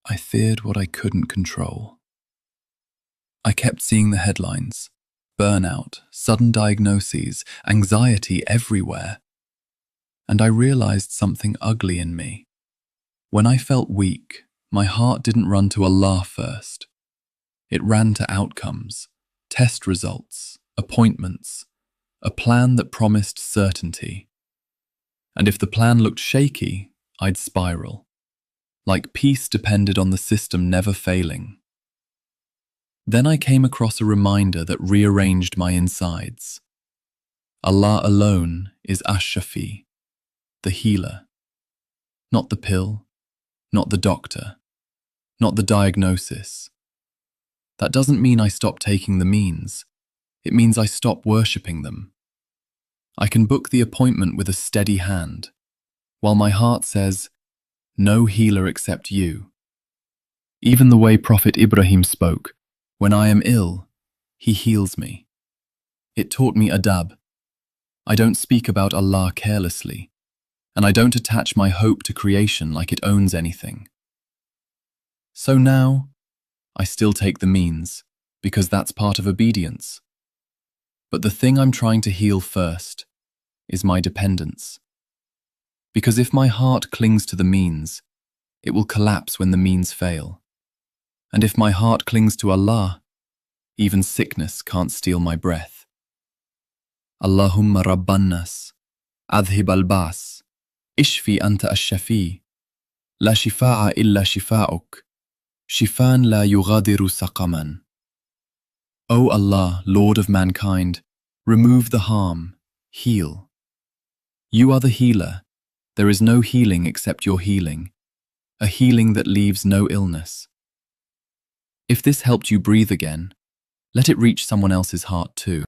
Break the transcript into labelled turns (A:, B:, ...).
A: I feared what I couldn't control. I kept seeing the headlines: burnout, sudden diagnoses, anxiety everywhere. And I realized something ugly in me. When I felt weak, my heart didn't run to Allah first. It ran to outcomes, test results, appointments, a plan that promised certainty. And if the plan looked shaky, I'd spiral, like peace depended on the system never failing. Then I came across a reminder that rearranged my insides. Allah alone is Ash-Shāfī, the healer. Not the pill, not the doctor, not the diagnosis. That doesn't mean I stop taking the means. It means I stop worshipping them. I can book the appointment with a steady hand, while my heart says, no healer except you. Even the way Prophet Ibrahim spoke, when I am ill, he heals me. It taught me adab. I don't speak about Allah carelessly, and I don't attach my hope to creation like it owns anything. So now, I still take the means, because that's part of obedience. But the thing I'm trying to heal first is my dependence. Because if my heart clings to the means, it will collapse when the means fail. And if my heart clings to Allah, even sickness can't steal my breath. Allahumma rabban nas, adhib al-bas, ishfi anta ash-Shāfī, la shifaa illa shifa'uk, shifan la yughadiru saqaman. O Allah, Lord of mankind, remove the harm, heal. You are the healer. There is no healing except your healing, a healing that leaves no illness. If this helped you breathe again, let it reach someone else's heart too.